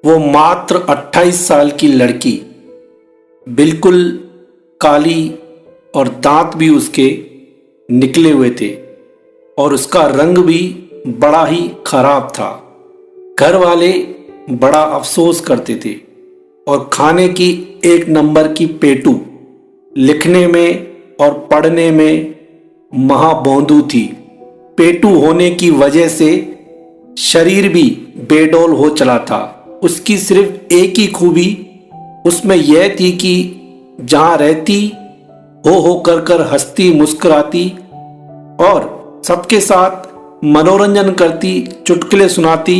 वो मात्र 28 साल की लड़की, बिल्कुल काली और दांत भी उसके निकले हुए थे और उसका रंग भी बड़ा ही खराब था। घर वाले बड़ा अफसोस करते थे और खाने की एक नंबर की पेटू, लिखने में और पढ़ने में महाबोंदू थी। पेटू होने की वजह से शरीर भी बेडौल हो चला था। उसकी सिर्फ एक ही खूबी उसमें यह थी कि जहां रहती हो कर हंसती मुस्कुराती और सबके साथ मनोरंजन करती, चुटकुले सुनाती।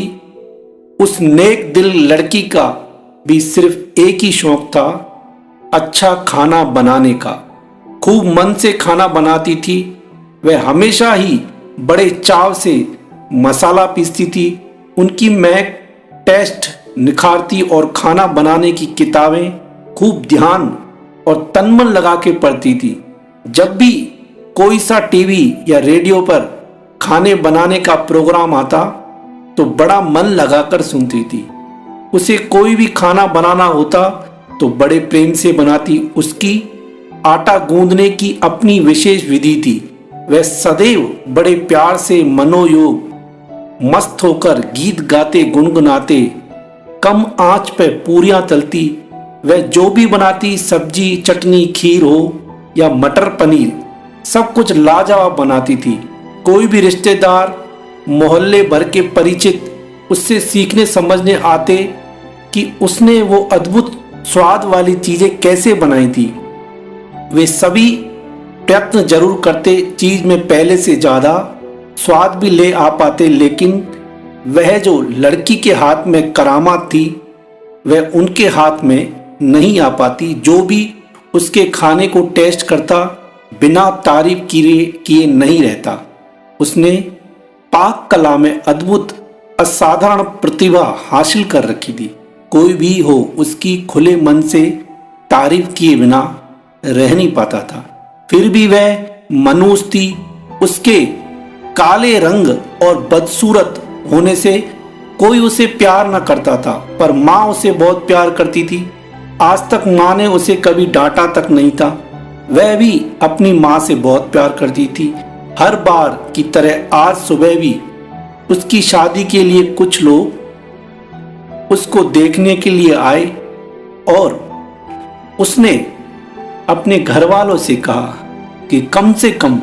उस नेक दिल लड़की का भी सिर्फ एक ही शौक था, अच्छा खाना बनाने का। खूब मन से खाना बनाती थी। वह हमेशा ही बड़े चाव से मसाला पीसती थी। उनकी महक टेस्ट निखारती और खाना बनाने की किताबें खूब ध्यान और तन मन लगा के पढ़ती थी। जब भी कोई सा टीवी या रेडियो पर खाने बनाने का प्रोग्राम आता तो बड़ा मन लगाकर सुनती थी। उसे कोई भी खाना बनाना होता तो बड़े प्रेम से बनाती। उसकी आटा गूंदने की अपनी विशेष विधि थी। वह सदैव बड़े प्यार से मनोयोग मस्त होकर गीत गाते गुनगुनाते कम आंच पर पूरियां तलती। वह जो भी बनाती, सब्जी, चटनी, खीर हो या मटर पनीर, सब कुछ लाजवाब बनाती थी। कोई भी रिश्तेदार, मोहल्ले भर के परिचित उससे सीखने समझने आते कि उसने वो अद्भुत स्वाद वाली चीजें कैसे बनाई थी। वे सभी प्रयत्न जरूर करते चीज में पहले से ज्यादा स्वाद भी ले आ पाते, लेकिन वह जो लड़की के हाथ में करामात थी वह उनके हाथ में नहीं आ पाती। जो भी उसके खाने को टेस्ट करता बिना तारीफ किए नहीं रहता। उसने पाक कला में अद्भुत असाधारण प्रतिभा हासिल कर रखी थी। कोई भी हो उसकी खुले मन से तारीफ किए बिना रह नहीं पाता था। फिर भी वह मनुष्य थी। उसके काले रंग और बदसूरत होने से कोई उसे प्यार न करता था, पर माँ उसे बहुत प्यार करती थी। आज तक माँ ने उसे कभी डांटा तक नहीं था। वह भी अपनी माँ से बहुत प्यार करती थी। हर बार की तरह आज सुबह भी उसकी शादी के लिए कुछ लोग उसको देखने के लिए आए और उसने अपने घर वालों से कहा कि कम से कम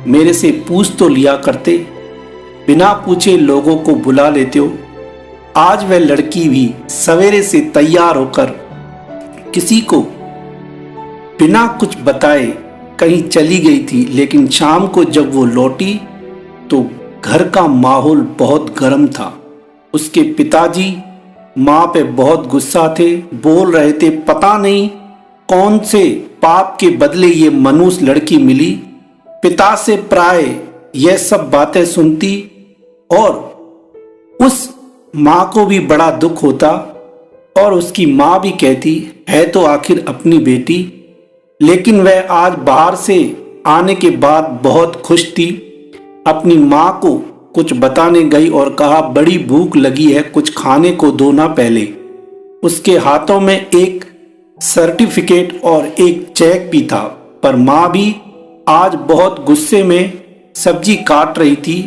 मेरे से पूछ तो लिया करते, बिना पूछे लोगों को बुला लेते हो। आज वह लड़की भी सवेरे से तैयार होकर किसी को बिना कुछ बताए कहीं चली गई थी, लेकिन शाम को जब वो लौटी तो घर का माहौल बहुत गर्म था। उसके पिताजी माँ पे बहुत गुस्सा थे, बोल रहे थे पता नहीं कौन से पाप के बदले ये मनुष्य लड़की मिली। पिता से प्राय यह सब बातें सुनती और उस माँ को भी बड़ा दुख होता और उसकी माँ भी कहती है तो आखिर अपनी बेटी। लेकिन वह आज बाहर से आने के बाद बहुत खुश थी। अपनी माँ को कुछ बताने गई और कहा बड़ी भूख लगी है, कुछ खाने को दो ना पहले। उसके हाथों में एक सर्टिफिकेट और एक चेक भी था, पर माँ भी आज बहुत गुस्से में सब्जी काट रही थी।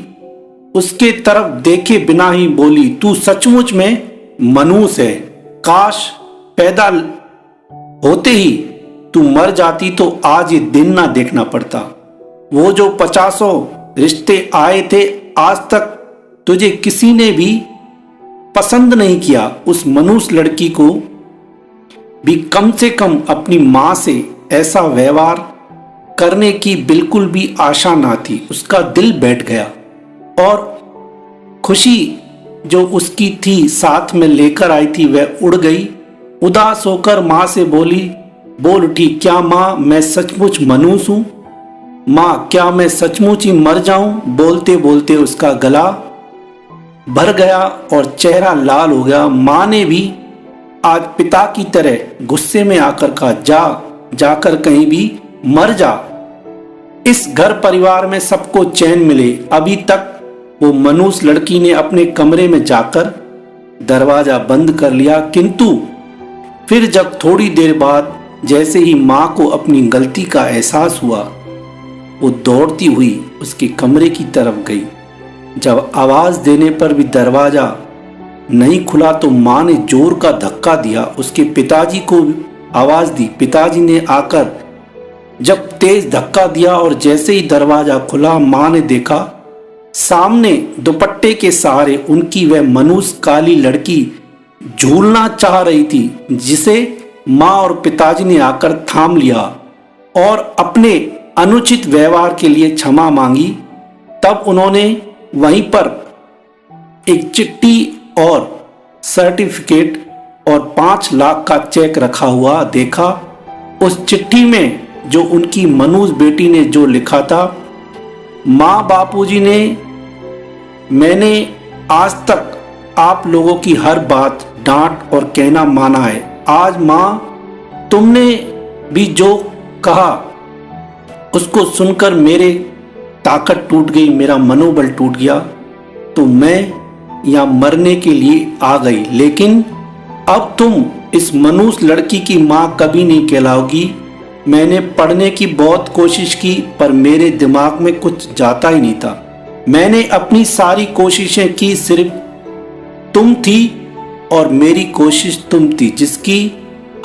उसके तरफ देखे बिना ही बोली तू सचमुच में मनुष्य है। काश पैदा होते ही तू मर जाती तो आज ये दिन ना देखना पड़ता। वो जो 50 रिश्ते आए थे आज तक तुझे किसी ने भी पसंद नहीं किया। उस मनुष्य लड़की को भी कम से कम अपनी माँ से ऐसा व्यवहार करने की बिल्कुल भी आशा ना थी। उसका दिल बैठ गया और खुशी जो उसकी थी साथ में लेकर आई थी वह उड़ गई। उदास होकर माँ से बोली, बोल उठी क्या माँ मैं सचमुच मनुष्य हूँ? माँ क्या मैं सचमुच ही मर जाऊं? बोलते बोलते उसका गला भर गया और चेहरा लाल हो गया। माँ ने भी आज पिता की तरह गुस्से में आकर कहा जाकर कहीं भी मर जा। इस घर परिवार में सबको चैन मिले। अभी तक वो मनुष्य लड़की ने अपने कमरे में जाकर दरवाजा बंद कर लिया। किंतु फिर जब थोड़ी देर बाद जैसे ही माँ को अपनी गलती का एहसास हुआ, वो दौड़ती हुई उसके कमरे की तरफ गई। जब आवाज़ देने पर भी दरवाज़ा नहीं खुला तो माँ ने जोर का धक्का दिया। उसके पिताजी को आवाज़ दी। पिताजी ने आकर जब तेज धक्का दिया और जैसे ही दरवाज़ा खुला, माँ ने देखा सामने दुपट्टे के सहारे उनकी वह मनुष्य काली लड़की झूलना चाह रही थी, जिसे माँ और पिताजी ने आकर थाम लिया और अपने अनुचित व्यवहार के लिए क्षमा मांगी। तब उन्होंने वहीं पर एक चिट्ठी और सर्टिफिकेट और 5 लाख का चेक रखा हुआ देखा। उस चिट्ठी में जो उनकी मनुज बेटी ने जो लिखा था, माँ बापूजी ने, मैंने आज तक आप लोगों की हर बात डांट और कहना माना है। आज माँ तुमने भी जो कहा उसको सुनकर मेरे ताकत टूट गई, मेरा मनोबल टूट गया, तो मैं यहाँ मरने के लिए आ गई। लेकिन अब तुम इस मनुष्य लड़की की माँ कभी नहीं कहलाओगी। मैंने पढ़ने की बहुत कोशिश की पर मेरे दिमाग में कुछ जाता ही नहीं था। मैंने अपनी सारी कोशिशें की, सिर्फ तुम थी और मेरी कोशिश तुम थी, जिसकी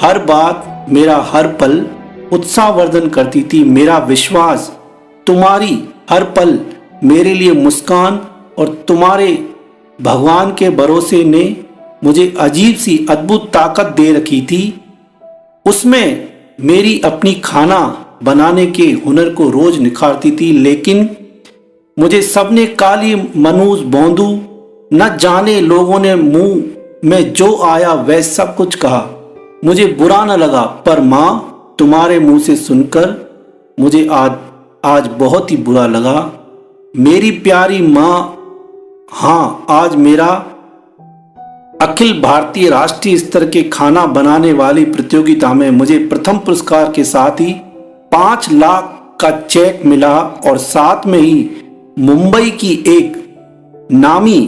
हर बात मेरा हर पल उत्साहवर्धन करती थी। मेरा विश्वास, तुम्हारी हर पल मेरे लिए मुस्कान और तुम्हारे भगवान के भरोसे ने मुझे अजीब सी अद्भुत ताकत दे रखी थी। उसमें मेरी अपनी खाना बनाने के हुनर को रोज निखारती थी। लेकिन मुझे सबने काली मनूस बोंदू, न जाने लोगों ने मुंह में जो आया वह सब कुछ कहा। मुझे बुरा न लगा, पर माँ तुम्हारे मुंह से सुनकर मुझे आज बहुत ही बुरा लगा। मेरी प्यारी माँ, हाँ, आज मेरा अखिल भारतीय राष्ट्रीय स्तर के खाना बनाने वाली प्रतियोगिता में मुझे प्रथम पुरस्कार के साथ ही 5 लाख का चेक मिला और साथ में ही मुंबई की एक नामी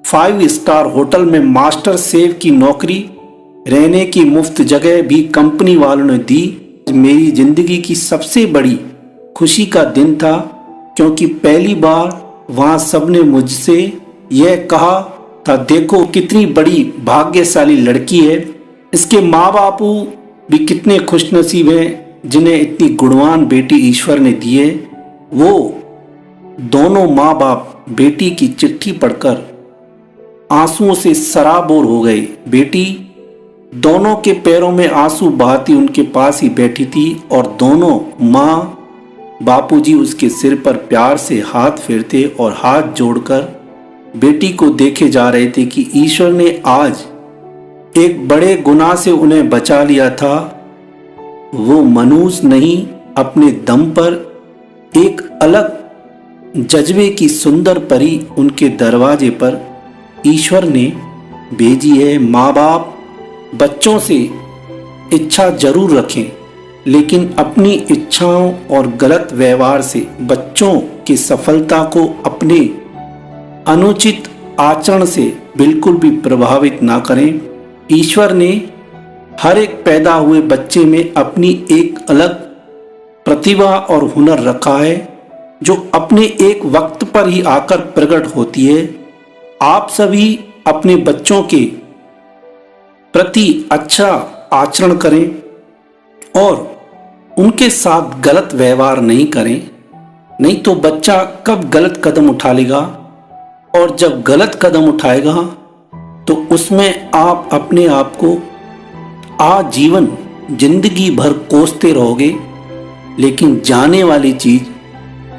5 स्टार होटल में मास्टर शेफ की नौकरी, रहने की मुफ्त जगह भी कंपनी वालों ने दी। मेरी जिंदगी की सबसे बड़ी खुशी का दिन था, क्योंकि पहली बार वहां सबने मुझसे यह कहा था, देखो कितनी बड़ी भाग्यशाली लड़की है। इसके माँ बापू भी कितने खुशनसीब हैं जिन्हें इतनी गुणवान बेटी ईश्वर ने दी है। वो दोनों माँ बाप बेटी की चिट्ठी पढ़कर आंसुओं से सराबोर हो गए। बेटी दोनों के पैरों में आंसू बहाती उनके पास ही बैठी थी और दोनों माँ बापूजी उसके सिर पर प्यार से हाथ फेरते और हाथ जोड़कर बेटी को देखे जा रहे थे कि ईश्वर ने आज एक बड़े गुनाह से उन्हें बचा लिया था। वो मनुष्य नहीं, अपने दम पर एक अलग जज्बे की सुंदर परी उनके दरवाजे पर ईश्वर ने भेजी है। माँ बाप बच्चों से इच्छा जरूर रखें, लेकिन अपनी इच्छाओं और गलत व्यवहार से बच्चों की सफलता को अपने अनुचित आचरण से बिल्कुल भी प्रभावित ना करें। ईश्वर ने हर एक पैदा हुए बच्चे में अपनी एक अलग प्रतिभा और हुनर रखा है, जो अपने एक वक्त पर ही आकर प्रकट होती है। आप सभी अपने बच्चों के प्रति अच्छा आचरण करें और उनके साथ गलत व्यवहार नहीं करें, नहीं तो बच्चा कब गलत कदम उठा लेगा और जब गलत कदम उठाएगा तो उसमें आप अपने आप को आजीवन जिंदगी भर कोसते रहोगे, लेकिन जाने वाली चीज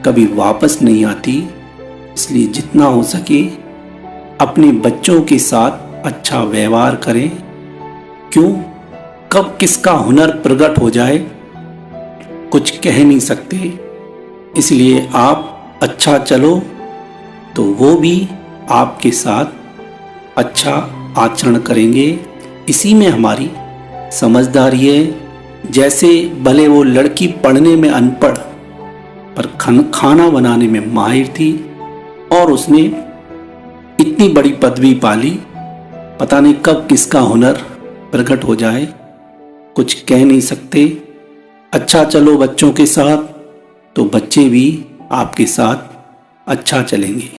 कभी वापस नहीं आती। इसलिए जितना हो सके अपने बच्चों के साथ अच्छा व्यवहार करें। क्यों, कब किसका हुनर प्रकट हो जाए कुछ कह नहीं सकते। इसलिए आप अच्छा चलो तो वो भी आपके साथ अच्छा आचरण करेंगे। इसी में हमारी समझदारी है। जैसे भले वो लड़की पढ़ने में अनपढ़ पर खाना बनाने में माहिर थी और उसने इतनी बड़ी पदवी पाली, पता नहीं कब किसका हुनर प्रकट हो जाए, कुछ कह नहीं सकते। अच्छा चलो बच्चों के साथ तो बच्चे भी आपके साथ अच्छा चलेंगे।